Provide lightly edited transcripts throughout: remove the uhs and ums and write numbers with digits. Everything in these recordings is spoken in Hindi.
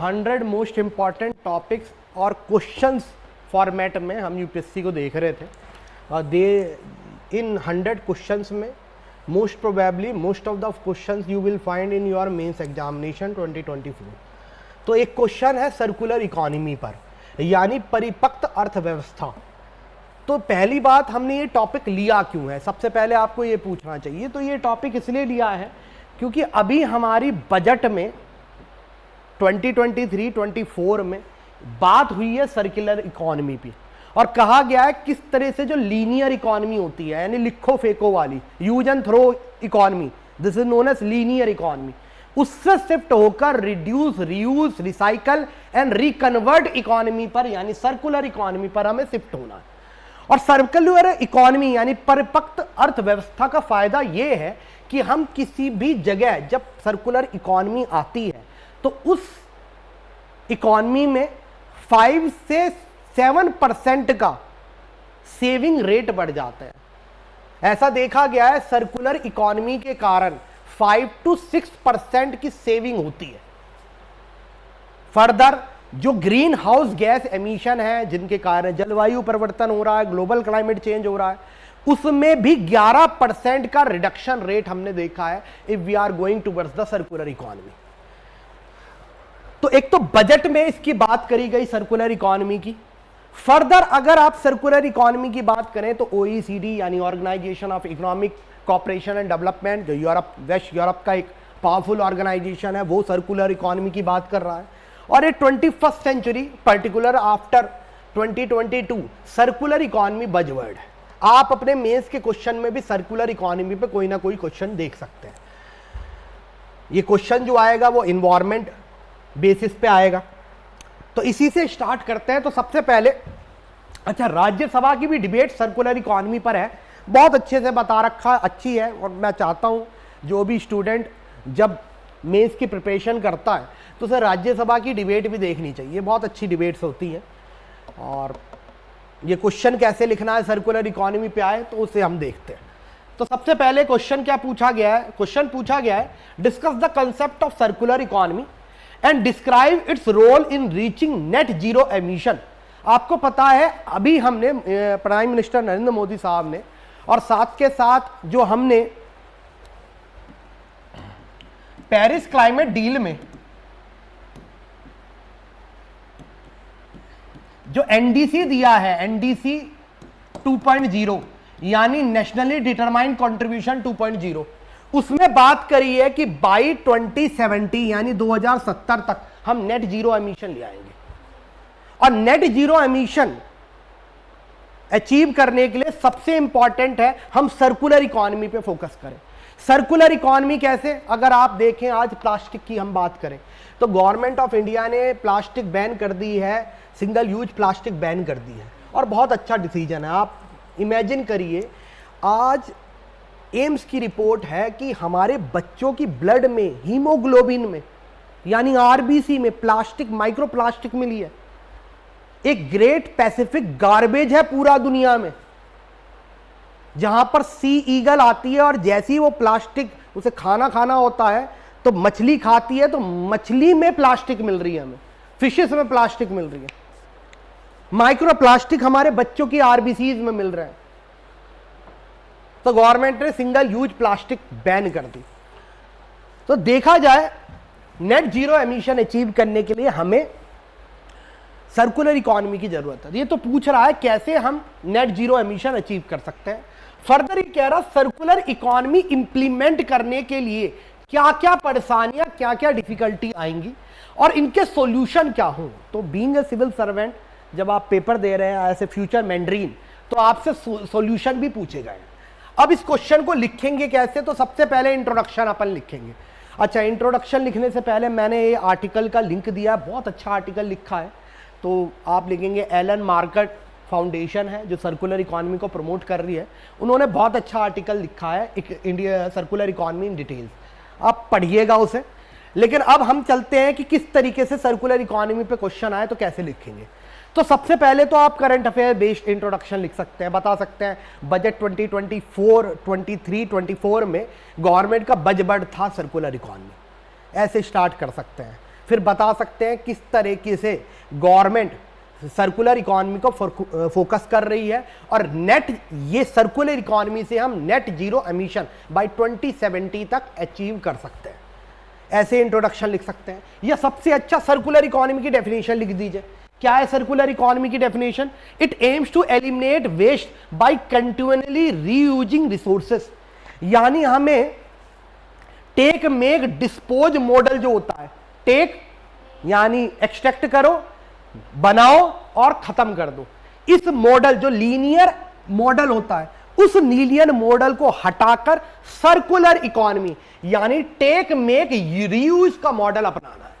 100 मोस्ट इंपॉर्टेंट टॉपिक्स और क्वेश्चंस फॉर्मेट में हम यूपीएससी को देख रहे थे। इन 100 क्वेश्चंस में most probably most of the questions you will find in your mains examination 2024। तो एक क्वेश्चन है सर्कुलर इकोनॉमी पर, यानी परिपक्व अर्थव्यवस्था। तो पहली बात, हमने ये टॉपिक लिया क्यों है, सबसे पहले आपको ये पूछना चाहिए। तो ये टॉपिक इसलिए लिया है क्योंकि अभी हमारी बजट में 2023-24 में बात हुई है सर्कुलर इकोनॉमी पे, और कहा गया है किस तरह से जो लीनियर इकोनॉमी होती है, यानी लिखो फेंको वाली, use and throw economy, this is known as linear economy, उससे शिफ्ट होकर reduce, reuse, recycle and reconvert economy पर, यानी सर्कुलर इकोनॉमी पर हमें शिफ्ट होना है। और सर्कुलर इकोनॉमी यानी परिपक्व अर्थव्यवस्था का फायदा यह है कि हम किसी भी जगह जब सर्कुलर इकोनॉमी आती है तो उस इकोनॉमी में 5 से 7% का सेविंग रेट बढ़ जाता है। ऐसा देखा गया है सर्कुलर इकोनॉमी के कारण 5 to 6% की सेविंग होती है। फर्दर जो ग्रीन हाउस गैस एमिशन है, जिनके कारण जलवायु परिवर्तन हो रहा है, ग्लोबल क्लाइमेट चेंज हो रहा है, उसमें भी 11% का रिडक्शन रेट हमने देखा है if we are going towards the circular economy. तो एक तो बजट में इसकी बात करी गई सर्कुलर इकोनॉमी की। फर्दर अगर आप सर्कुलर इकोनॉमी की बात करें तो ओईसीडी यानी organisation of economic cooperation and development, जो यूरोप, वेस्ट यूरोप का एक पावरफुल ऑर्गेनाइजेशन है, वो सर्कुलर इकोनॉमी की बात कर रहा है। और ये 21st century particular after 2022 circular economy buzzword है। आप अपने मेंस के क्वेश्चन में भी सर्कुलर इकोनॉमी पे कोई ना कोई क्वेश्चन देख सकते हैं। ये क्वेश्चन जो आएगा वो इन्वायरमेंट बेसिस पे आएगा। तो इसी से स्टार्ट करते हैं। तो सबसे पहले, अच्छा, राज्यसभा की भी डिबेट सर्कुलर इकोनॉमी पर है, बहुत अच्छे से बता रखा है, अच्छी है। और मैं चाहता हूं जो भी स्टूडेंट जब मेंस की प्रिपरेशन करता है तो उसे राज्यसभा की डिबेट भी देखनी चाहिए, बहुत अच्छी डिबेट्स होती है। और ये क्वेश्चन कैसे लिखना है सर्कुलर इकोनॉमी पे आए तो उसे हम देखते हैं। तो सबसे पहले क्वेश्चन क्या पूछा गया है, क्वेश्चन पूछा गया है discuss the concept of circular economy and describe its role in reaching net zero emission. आपको पता है अभी हमने प्राइम मिनिस्टर नरेंद्र मोदी साहब ने, और साथ के साथ जो हमने पेरिस क्लाइमेट डील में जो एनडीसी दिया है, एनडीसी 2.0 यानी नेशनली डिटरमाइंड कंट्रीब्यूशन 2.0, उसमें बात करी है कि बाई 2070 यानी 2070 तक हम नेट जीरो एमिशन ले आएंगे। और नेट जीरो एमिशन अचीव करने के लिए सबसे इंपॉर्टेंट है हम सर्कुलर इकोनॉमी पे फोकस करें। सर्कुलर इकोनॉमी कैसे, अगर आप देखें आज प्लास्टिक की हम बात करें तो गवर्नमेंट ऑफ इंडिया ने प्लास्टिक बैन कर दी है, सिंगल यूज प्लास्टिक बैन कर दी है, और बहुत अच्छा डिसीजन है। आप इमेजिन करिए, आज एम्स की रिपोर्ट है कि हमारे बच्चों की ब्लड में, हीमोग्लोबिन में यानी आरबीसी में प्लास्टिक, माइक्रो प्लास्टिक मिली है। एक ग्रेट पैसिफिक गार्बेज है पूरा दुनिया में, जहां पर सी ईगल आती है और जैसी वो प्लास्टिक, उसे खाना होता है तो मछली खाती है, तो मछली में प्लास्टिक मिल रही है हमें, फिशेस में प्लास्टिक मिल रही है, माइक्रो प्लास्टिक हमारे बच्चों की आरबीसीज में मिल रहा है। तो गवर्नमेंट ने सिंगल यूज प्लास्टिक बैन कर दी। तो देखा जाए नेट जीरो एमिशन अचीव करने के लिए हमें सर्कुलर इकोनॉमी की जरूरत है। ये तो पूछ रहा है कैसे हम नेट जीरो एमिशन अचीव कर सकते हैं। फर्दर ये कह रहा सर्कुलर इकोनॉमी इंप्लीमेंट करने के लिए क्या क्या परेशानियां, क्या क्या डिफिकल्टी आएंगी और इनके सॉल्यूशन क्या हों। तो बीइंग ए सिविल सर्वेंट, जब आप पेपर दे रहे हैं एज ए फ्यूचर मैंड्रीन, तो आपसे सॉल्यूशन भी पूछे गए। अब इस क्वेश्चन को लिखेंगे कैसे, तो सबसे पहले इंट्रोडक्शन अपन लिखेंगे। अच्छा, इंट्रोडक्शन लिखने से पहले मैंने ये आर्टिकल का लिंक दिया, बहुत अच्छा आर्टिकल लिखा है। तो आप लिखेंगे एलन मार्केट फाउंडेशन है जो सर्कुलर इकोनॉमी को प्रमोट कर रही है, उन्होंने बहुत अच्छा आर्टिकल लिखा है India circular economy in details, आप पढ़िएगा उसे। लेकिन अब हम चलते हैं कि किस तरीके से सर्कुलर इकोनॉमी पे क्वेश्चन आए तो कैसे लिखेंगे। तो सबसे पहले तो आप करंट अफेयर बेस्ड इंट्रोडक्शन लिख सकते हैं, बता सकते हैं बजट 2024, 23, 24 में गवर्नमेंट का बजट था सर्कुलर इकोनॉमी, ऐसे स्टार्ट कर सकते हैं। फिर बता सकते हैं किस तरीके से गवर्नमेंट सर्कुलर इकोनॉमी को फोकस कर रही है, और नेट, ये सर्कुलर इकोनॉमी से हम नेट जीरो एमिशन बाय 2070 तक अचीव कर सकते हैं। ऐसे इंट्रोडक्शन लिख सकते हैं, या सबसे अच्छा सर्कुलर इकोनॉमी की डेफिनेशन लिख दीजिए। क्या है सर्कुलर इकोनॉमी की definition? It aims to eliminate waste by continuously reusing resources. यानी हमें टेक मेक डिस्पोज मॉडल जो होता है, टेक यानी एक्सट्रैक्ट करो, बनाओ और खत्म कर दो, इस मॉडल जो लीनियर मॉडल होता है, उस लीनियर मॉडल को हटाकर सर्कुलर इकोनॉमी यानी टेक मेक रीयूज का मॉडल अपनाना है।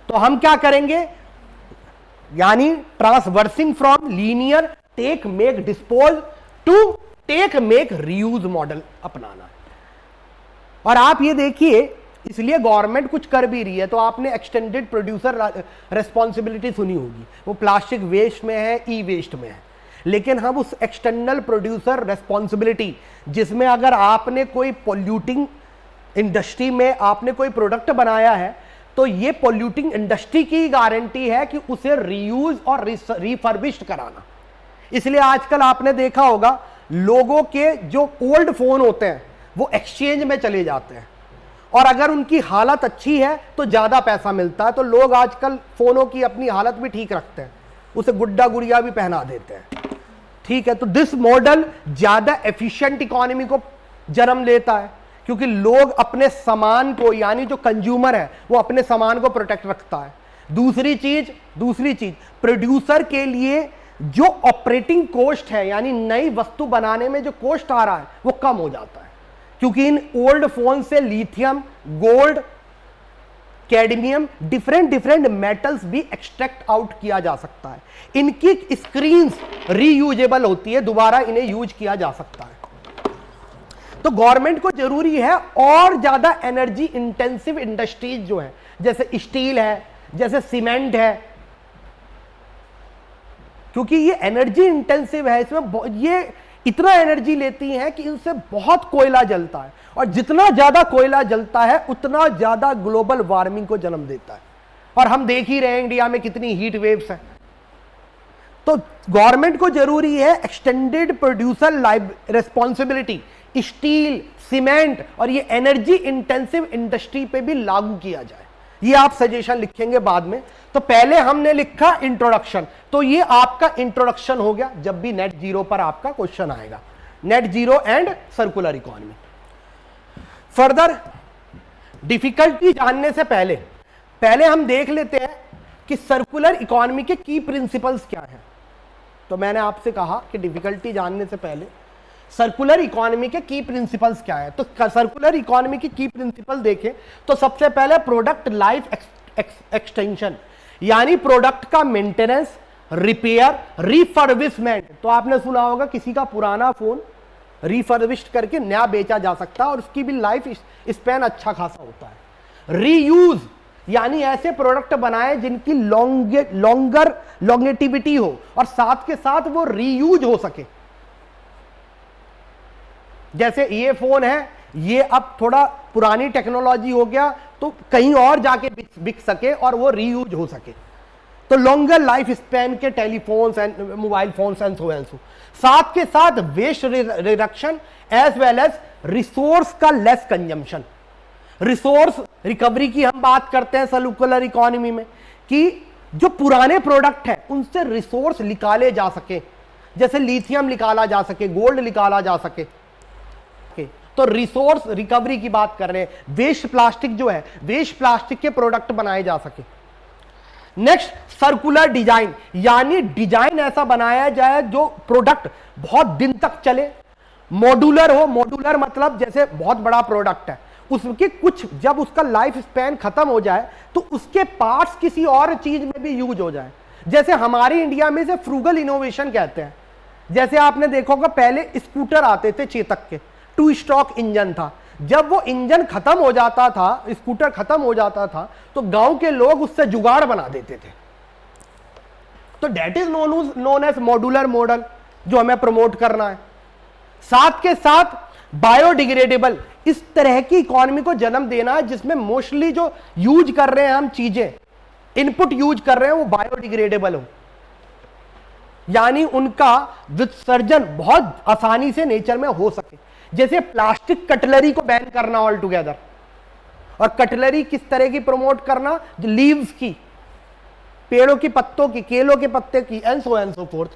तो हम क्या करेंगे, यानी transversing from linear take make dispose to take make reuse model अपनाना है। और आप ये देखिए, इसलिए गवर्नमेंट कुछ कर भी रही है, तो आपने एक्सटेंडेड प्रोड्यूसर रिस्पॉन्सिबिलिटी सुनी होगी, वो प्लास्टिक वेस्ट में है, ई वेस्ट में है। लेकिन हम उस एक्सटर्नल प्रोड्यूसर रिस्पॉन्सिबिलिटी, जिसमें अगर आपने कोई पोल्यूटिंग इंडस्ट्री में आपने कोई प्रोडक्ट बनाया है, तो ये पोल्यूटिंग इंडस्ट्री की गारंटी है कि उसे रीयूज और रिफर्बिश्ड कराना। इसलिए आजकल आपने देखा होगा, लोगों के जो ओल्ड फोन होते हैं वो एक्सचेंज में चले जाते हैं, और अगर उनकी हालत अच्छी है तो ज्यादा पैसा मिलता है। तो लोग आजकल फोनों की अपनी हालत भी ठीक रखते हैं, उसे गुड्डा गुड़िया भी पहना देते हैं, ठीक है। तो दिस मॉडल ज्यादा एफिशिएंट इकोनॉमी को जन्म लेता है, क्योंकि लोग अपने सामान को, यानी जो कंज्यूमर है वो अपने सामान को प्रोटेक्ट रखता है। दूसरी चीज प्रोड्यूसर के लिए जो ऑपरेटिंग कॉस्ट है, यानी नई वस्तु बनाने में जो कॉस्ट आ रहा है वो कम हो जाता है, क्योंकि इन ओल्ड फोन से lithium, gold, cadmium, different metals भी एक्सट्रैक्ट आउट किया जा सकता है। इनकी स्क्रीन्स रीयूजेबल होती है, दोबारा इन्हें यूज किया जा सकता है। तो गवर्नमेंट को जरूरी है और ज्यादा एनर्जी इंटेंसिव इंडस्ट्रीज जो है, जैसे स्टील है, जैसे सीमेंट है, क्योंकि ये एनर्जी इंटेंसिव है, इसमें ये इतना एनर्जी लेती हैं कि इनसे बहुत कोयला जलता है, और जितना ज्यादा कोयला जलता है उतना ज्यादा ग्लोबल वार्मिंग को जन्म देता है। और हम देख ही रहे हैं इंडिया में कितनी हीट वेव्स हैं। तो गवर्नमेंट को जरूरी है extended producer responsibility steel, cement और ये एनर्जी इंटेंसिव इंडस्ट्री पे भी लागू किया जाए। ये आप सजेशन लिखेंगे बाद में। तो पहले हमने लिखा इंट्रोडक्शन, तो ये आपका इंट्रोडक्शन हो गया। जब भी नेट जीरो पर आपका क्वेश्चन आएगा, net zero and circular economy. Further difficulty जानने से पहले हम देख लेते हैं कि सर्कुलर इकोनॉमी के की प्रिंसिपल्स क्या हैं। तो मैंने आपसे कहा कि डिफिकल्टी जानने से पहले सर्कुलर इकोनॉमी के की प्रिंसिपल्स क्या है। तो सर्कुलर इकोनॉमी की की प्रिंसिपल देखें तो सबसे पहले प्रोडक्ट लाइफ एक्सटेंशन, यानी प्रोडक्ट का मेंटेनेंस, रिपेयर, रिफर्बिशमेंट। तो आपने सुना होगा किसी का पुराना फोन रिफर्बिश्ड करके नया बेचा जा सकता है और उसकी भी लाइफ स्पैन अच्छा खासा होता है। रीयूज यानी ऐसे प्रोडक्ट बनाए जिनकी लॉन्गर लॉन्गेटिविटी हो और साथ के साथ वो रीयूज हो सके। जैसे ये फोन है, ये अब थोड़ा पुरानी टेक्नोलॉजी हो गया तो कहीं और जाके बिक सके और वो रीयूज हो सके। तो लॉन्गर लाइफ स्पैन के telephones and mobile phones and so and so. साथ के साथ waste reduction as well as resource का लेस कंजम्पशन। रिसोर्स रिकवरी की हम बात करते हैं सर्कुलर इकोनॉमी में कि जो पुराने प्रोडक्ट है उनसे रिसोर्स निकाले जा सके, जैसे लिथियम निकाला जा सके, गोल्ड निकाला जा सके। तो रिसोर्स रिकवरी की बात कर रहे हैं। वेस्ट प्लास्टिक जो है, वेस्ट प्लास्टिक के प्रोडक्ट बनाए जा सके। नेक्स्ट सर्कुलर डिजाइन, यानी डिजाइन ऐसा बनाया जाए जो प्रोडक्ट बहुत दिन तक चले, मॉड्यूलर हो। मॉड्यूलर मतलब जैसे बहुत बड़ा प्रोडक्ट है, उसके कुछ जब उसका लाइफ स्पैन खत्म हो जाए तो उसके पार्ट्स किसी और चीज में भी यूज हो जाए। जैसे हमारे इंडिया में से फ्रूगल इनोवेशन कहते हैं। जैसे आपने देखा होगा पहले स्कूटर आते थे चेतक के, 2 स्ट्रोक इंजन था। जब वो इंजन खत्म हो जाता था, स्कूटर खत्म हो जाता था, तो गांव के लोग उससे जुगाड़ बना देते थे। तो that is known as modular model जो हमें प्रमोट करना है। साथ के साथ बायोडिग्रेडेबल, इस तरह की इकोनॉमी को जन्म देना है जिसमें मोस्टली जो यूज कर रहे हैं हम चीजें, इनपुट यूज कर रहे हैं, वो बायोडिग्रेडेबल हो, यानी उनका विसर्जन बहुत आसानी से नेचर में हो सके। जैसे प्लास्टिक कटलरी को बैन करना ऑल टुगेदर, और कटलरी किस तरह की प्रमोट करना, लीव्स की, पेड़ों की पत्तों की, केलों के पत्ते की, एंड सो फोर्थ।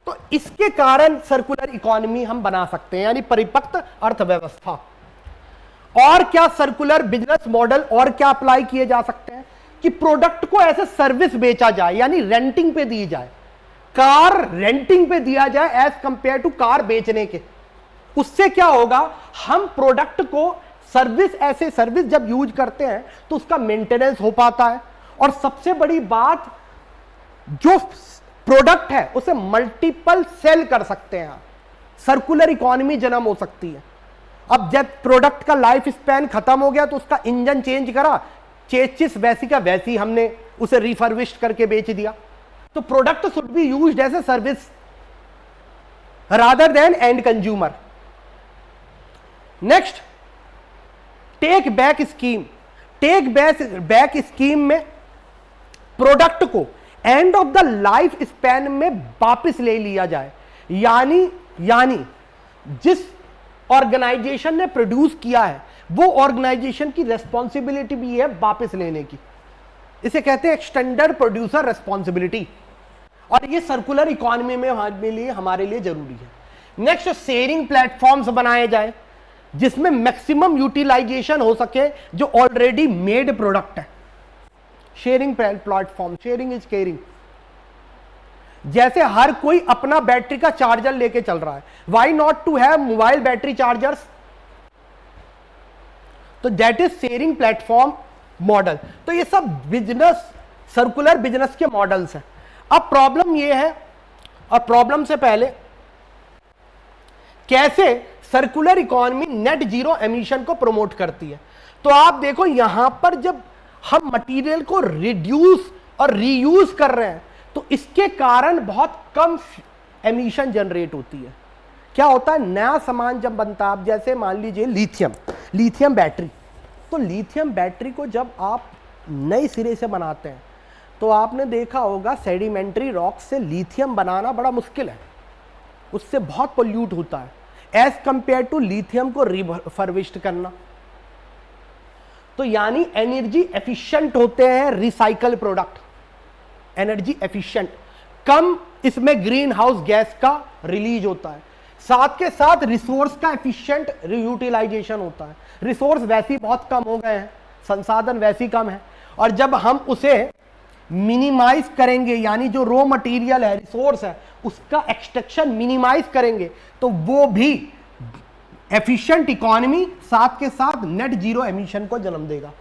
तो इसके कारण सर्कुलर इकोनॉमी हम बना सकते हैं, यानी परिपक्व अर्थव्यवस्था। और क्या सर्कुलर बिजनेस मॉडल और क्या अप्लाई किए जा सकते हैं कि प्रोडक्ट को ऐसे सर्विस बेचा जाए, यानी रेंटिंग पे दी जाए, कार रेंटिंग पे दिया जाए एज कंपेयर टू कार बेचने के। उससे क्या होगा, हम प्रोडक्ट को सर्विस, ऐसे सर्विस जब यूज करते हैं तो उसका मेंटेनेंस हो पाता है, और सबसे बड़ी बात, जो प्रोडक्ट है उसे मल्टीपल सेल कर सकते हैं, सर्कुलर इकोनॉमी जन्म हो सकती है। अब जब प्रोडक्ट का लाइफ स्पैन खत्म हो गया तो उसका इंजन चेंज करा, चेसिस वैसी का वैसी हमने उसे रिफर्बिश्ड करके बेच दिया। तो product should be used as a service rather than end consumer. Next, take back scheme. Take back scheme में प्रोडक्ट को end of the life span में वापस ले लिया जाए, यानी जिस ऑर्गेनाइजेशन ने प्रोड्यूस किया है वो ऑर्गेनाइजेशन की रेस्पॉन्सिबिलिटी भी है वापस लेने की। इसे कहते हैं एक्सटेंडेड प्रोड्यूसर रेस्पॉन्सिबिलिटी, और ये सर्कुलर इकोनॉमी में हमारे लिए जरूरी है। नेक्स्ट, शेयरिंग प्लेटफॉर्म्स बनाए जाए जिसमें मैक्सिमम यूटिलाइजेशन हो सके जो ऑलरेडी मेड प्रोडक्ट है। Sharing platform, sharing is caring. जैसे हर कोई अपना बैटरी का चार्जर लेके चल रहा है, why not to have mobile battery chargers, तो that is sharing platform model. तो ये सब बिजनेस, सर्कुलर बिजनेस के मॉडल्स हैं। अब प्रॉब्लम ये है, और प्रॉब्लम से पहले कैसे circular economy net zero emission को प्रमोट करती है। तो आप देखो यहां पर जब हम मटेरियल को रिड्यूस और रीयूज कर रहे हैं तो इसके कारण बहुत कम एमिशन जनरेट होती है। क्या होता है, नया सामान जब बनता है, आप जैसे मान लीजिए लिथियम बैटरी, तो लिथियम बैटरी को जब आप नए सिरे से बनाते हैं तो आपने देखा होगा सेडिमेंट्री रॉक से लिथियम बनाना बड़ा मुश्किल है, उससे बहुत पोल्यूट होता है एज कंपेयर टू लिथियम को रिफर्बिश्ड करना। तो यानी एनर्जी एफिशिएंट होते हैं रिसाइकल प्रोडक्ट, एनर्जी एफिशिएंट, कम इसमें ग्रीन हाउस गैस का रिलीज होता है, साथ के साथ रिसोर्स का एफिशिएंट यूटिलाइजेशन होता है। रिसोर्स वैसे ही बहुत कम हो गए हैं, संसाधन वैसे ही कम है, और जब हम उसे मिनिमाइज करेंगे, यानी जो रॉ मटेरियल है, रिसोर्स है, उसका एक्सट्रैक्शन मिनिमाइज करेंगे तो वो भी एफिशिएंट इकोनॉमी, साथ के साथ नेट जीरो एमिशन को जन्म देगा।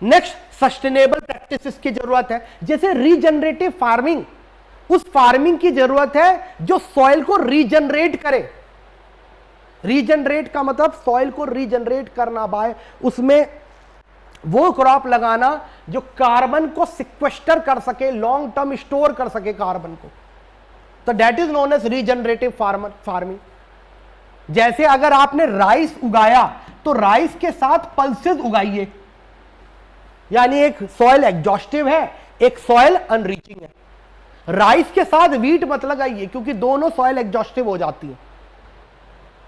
नेक्स्ट, सस्टेनेबल प्रैक्टिसेस की जरूरत है, जैसे रीजनरेटिव फार्मिंग। उस फार्मिंग की जरूरत है जो सॉइल को रीजनरेट करे। रीजनरेट का मतलब सॉइल को रीजनरेट करना, बाय उसमें वो क्रॉप लगाना जो कार्बन को सिक्वेस्टर कर सके, लॉन्ग टर्म स्टोर कर सके कार्बन को, तो that is known as regenerative farming. जैसे अगर आपने राइस उगाया तो राइस के साथ पल्सेस उगाइए, यानी एक सॉइल एग्जॉस्टिव है, एक सॉइल अनरीचिंग है। राइस के साथ वीट मत लगाइए क्योंकि दोनों सॉइल एग्जॉस्टिव हो जाती है।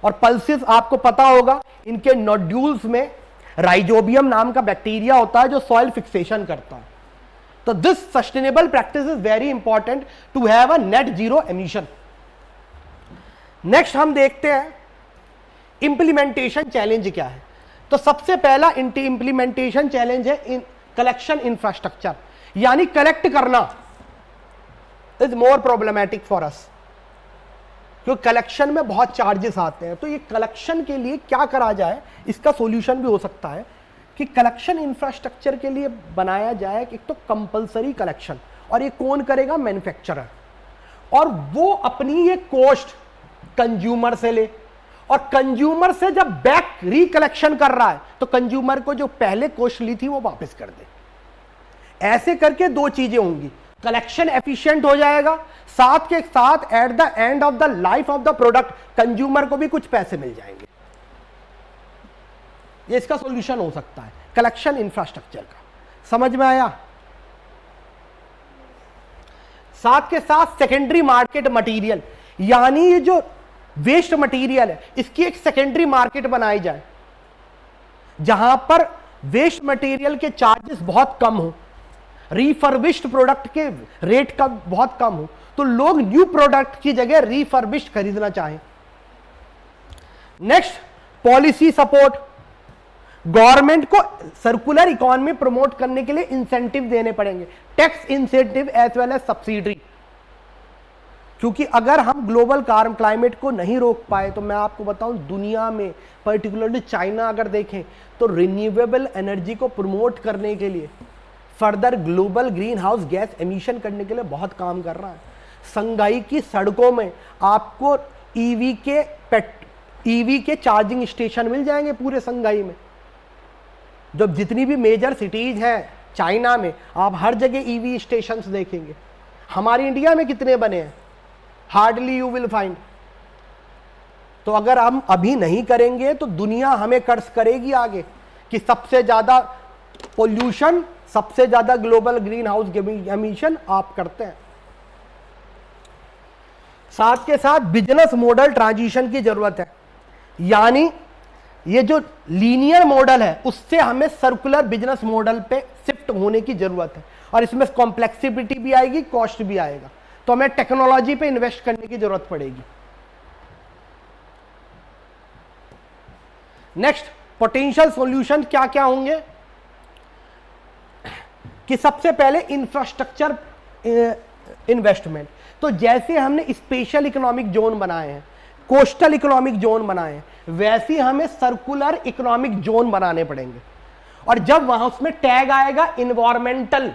और पल्सेस आपको पता होगा, इनके नोड्यूल्स में राइजोबियम नाम का बैक्टीरिया होता है जो सॉइल फिक्सेशन करता है। तो this sustainable practice is very important to have a net zero emission. Next हम देखते हैं इंप्लीमेंटेशन चैलेंज क्या है। तो सबसे पहला इंप्लीमेंटेशन चैलेंज है कलेक्शन इंफ्रास्ट्रक्चर, यानी कलेक्ट करना is more problematic for us, क्योंकि कलेक्शन में बहुत चार्जेस आते हैं। तो ये कलेक्शन के लिए क्या करा जाए, इसका सॉल्यूशन भी हो सकता है कि कलेक्शन इंफ्रास्ट्रक्चर के लिए बनाया जाए एक तो कंपलसरी कलेक्शन, और ये कौन करेगा, मैन्युफैक्चरर, और वो अपनी ये कॉस्ट कंज्यूमर से ले, और कंज्यूमर से जब बैक रिकलेक्शन कर रहा है तो कंज्यूमर को जो पहले कॉस्ट ली थी वो वापस कर दे। ऐसे करके दो चीजें होंगी, कलेक्शन एफिशिएंट हो जाएगा, साथ के साथ eight the end of the life of the product consumer को भी कुछ पैसे मिल जाएंगे। ये इसका सॉल्यूशन हो सकता है कलेक्शन इंफ्रास्ट्रक्चर का। समझ में आया? साथ के साथ सेकेंडरी मार्केट मटेरियल, यानी ये जो वेस्ट मटेरियल है इसकी एक सेकेंडरी मार्केट बनाई जाए जहां पर वेस्ट मटेरियल के चार्जेस बहुत कम हो, रिफर्बिश्ड प्रोडक्ट के रेट का बहुत कम हो, तो लोग न्यू प्रोडक्ट की जगह रिफर्बिश्ड खरीदना चाहें। Next, policy support. गवर्नमेंट को सर्कुलर इकोनॉमी प्रमोट करने के लिए इंसेंटिव देने पड़ेंगे, tax incentive as well as subsidy. क्योंकि अगर हम ग्लोबल क्लाइमेट को नहीं रोक पाए तो मैं आपको बताऊं दुनिया में पर्टिकुलरली चाइना अगर देखें तो रिन्यूएबल एनर्जी को प्रमोट करने के लिए further global green house gas emission करने के लिए बहुत काम कर रहा है। संघाई की सड़कों में आपको ईवी के चार्जिंग स्टेशन मिल जाएंगे पूरे संघाई में। जब जितनी भी मेजर सिटीज हैं चाइना में आप हर जगह ईवी स्टेशंस देखेंगे। हमारी इंडिया में कितने बने हैं? Hardly you will find. तो अगर हम अभी नहीं करेंगे तो दुनिया हमें कर्ज करेगी आगे कि सबसे ज्यादा पोल्यूशन, सबसे ज्यादा ग्लोबल ग्रीन हाउस एमिशन आप करते हैं। साथ के साथ बिजनेस मॉडल ट्रांजिशन की जरूरत है, यानी ये जो लीनियर मॉडल है उससे हमें सर्कुलर बिजनेस मॉडल पे शिफ्ट होने की जरूरत है, और इसमें कॉम्प्लेक्सिटी भी आएगी, कॉस्ट भी आएगा, तो हमें टेक्नोलॉजी पे इन्वेस्ट करने की जरूरत पड़ेगी। नेक्स्ट, पोटेंशियल सॉल्यूशन क्या क्या होंगे कि सबसे पहले इंफ्रास्ट्रक्चर इन्वेस्टमेंट। तो जैसे हमने स्पेशल इकोनॉमिक जोन बनाए हैं, कोस्टल इकोनॉमिक जोन बनाए हैं, वैसे हमें सर्कुलर इकोनॉमिक जोन बनाने पड़ेंगे। और जब वहां उसमें टैग आएगा इन्वायरमेंटल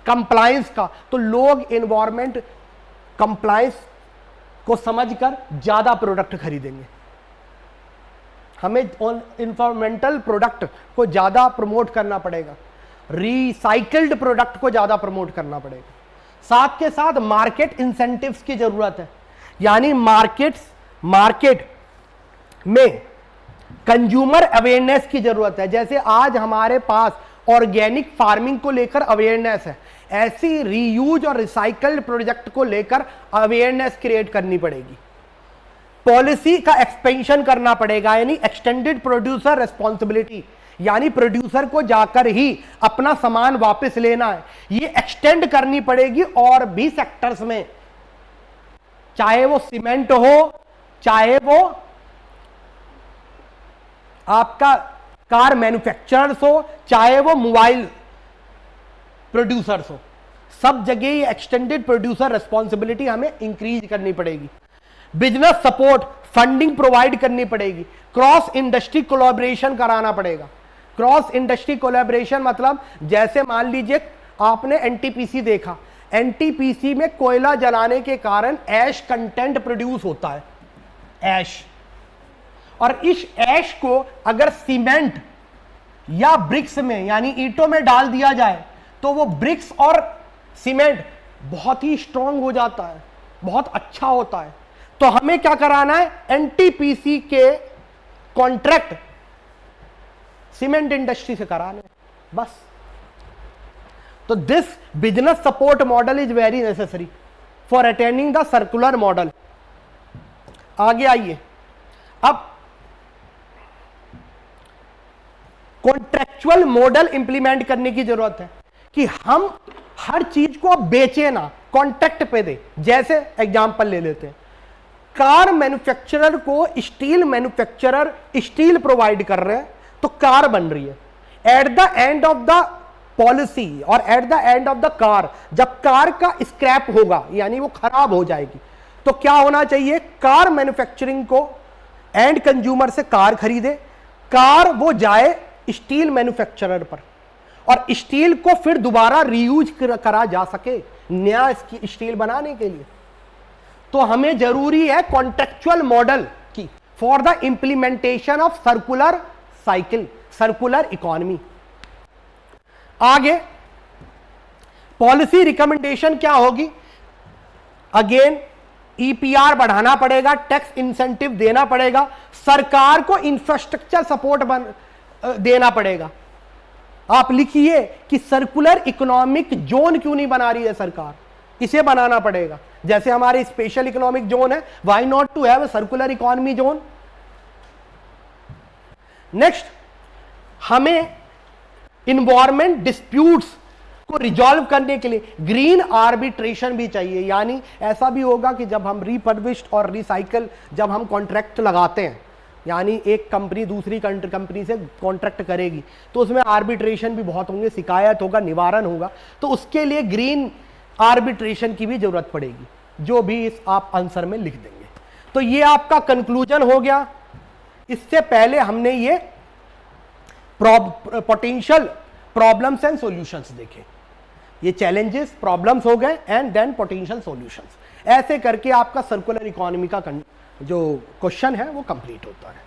कंप्लायंस का, तो लोग इन्वायरमेंट कंप्लायंस को समझकर ज्यादा प्रोडक्ट खरीदेंगे। हमें इन्वायरमेंटल प्रोडक्ट को ज्यादा प्रमोट करना पड़ेगा, रिसाइकल्ड प्रोडक्ट को ज्यादा प्रमोट करना पड़ेगा। साथ के साथ मार्केट इंसेंटिव्स की जरूरत है, यानी मार्केट में कंज्यूमर अवेयरनेस की जरूरत है। जैसे आज हमारे पास ऑर्गेनिक फार्मिंग को लेकर अवेयरनेस है, ऐसी रीयूज और रिसाइकल्ड प्रोजेक्ट को लेकर अवेयरनेस क्रिएट करनी पड़ेगी। पॉलिसी का एक्सपेंशन करना पड़ेगा, यानी एक्सटेंडेड प्रोड्यूसर रेस्पॉन्सिबिलिटी, यानी प्रोड्यूसर को जाकर ही अपना सामान वापस लेना है, ये एक्सटेंड करनी पड़ेगी और भी सेक्टर्स में, चाहे वो सीमेंट हो, चाहे वो आपका कार मैन्युफैक्चरर्स हो, चाहे वो मोबाइल प्रोड्यूसर्स हो, सब जगह ये एक्सटेंडेड प्रोड्यूसर रेस्पॉन्सिबिलिटी हमें इंक्रीज करनी पड़ेगी। बिजनेस सपोर्ट फंडिंग प्रोवाइड करनी पड़ेगी, क्रॉस इंडस्ट्री कोलैबोरेशन कराना पड़ेगा। क्रॉस इंडस्ट्री कोलैबोरेशन मतलब जैसे मान लीजिए आपने एनटीपीसी देखा, एनटीपीसी में कोयला जलाने के कारण ऐश कंटेंट प्रोड्यूस होता है, ऐश, और इस ऐश को अगर सीमेंट या ब्रिक्स में यानी ईंटों में डाल दिया जाए तो वो ब्रिक्स और सीमेंट बहुत ही स्ट्रांग हो जाता है, बहुत अच्छा होता है। तो हमें क्या कराना है, एनटीपीसी के कॉन्ट्रैक्ट सीमेंट इंडस्ट्री से कराने, बस। तो this business support model is very necessary for attaining the circular model. आगे आइए, अब कॉन्ट्रेक्चुअल मॉडल इंप्लीमेंट करने की जरूरत है कि हम हर चीज को अब बेचे ना, कॉन्ट्रैक्ट पे दे। जैसे एग्जांपल ले लेते हैं, कार मैन्युफैक्चरर को स्टील मैन्युफैक्चरर स्टील प्रोवाइड कर रहे हैं तो कार बन रही है। At the end of the policy और at the end of the car, जब कार का स्क्रैप होगा यानी वो खराब हो जाएगी, तो क्या होना चाहिए, कार मैन्युफैक्चरिंग को एंड कंज्यूमर से कार खरीदे, कार वो जाए स्टील मैन्युफैक्चरर पर, और स्टील को फिर दोबारा रीयूज करा जा सके नया स्टील बनाने के लिए। तो हमें जरूरी है कॉन्ट्रेक्चुअल मॉडल की for the implementation of circular cycle, circular economy. आगे पॉलिसी रिकमेंडेशन क्या होगी, अगेन ईपीआर बढ़ाना पड़ेगा, टैक्स इंसेंटिव देना पड़ेगा, सरकार को इंफ्रास्ट्रक्चर सपोर्ट देना पड़ेगा। आप लिखिए कि सर्कुलर इकोनॉमिक जोन क्यों नहीं बना रही है सरकार, इसे बनाना पड़ेगा। जैसे हमारे स्पेशल इकोनॉमिक जोन है, why not to have a circular economy zone. Next, हमें इन्वायरमेंट डिस्प्यूट्स को रिजॉल्व करने के लिए ग्रीन आर्बिट्रेशन भी चाहिए। यानी ऐसा भी होगा कि जब हम रिफर्बिश्ड और रिसाइकल, जब हम कॉन्ट्रैक्ट लगाते हैं, यानी एक कंपनी दूसरी कंपनी से कॉन्ट्रैक्ट करेगी, तो उसमें आर्बिट्रेशन भी बहुत होंगे, शिकायत होगा, निवारण होगा, तो उसके लिए ग्रीन आर्बिट्रेशन की भी जरूरत पड़ेगी, जो भी इस आप आंसर में लिख देंगे। तो ये आपका कंक्लूजन हो गया। इससे पहले हमने ये पोटेंशियल प्रॉब्लम्स एंड सॉल्यूशंस देखे, ये चैलेंजेस प्रॉब्लम्स हो गए एंड देन पोटेंशियल सॉल्यूशंस। ऐसे करके आपका सर्कुलर इकोनॉमी का जो क्वेश्चन है वो कंप्लीट होता है।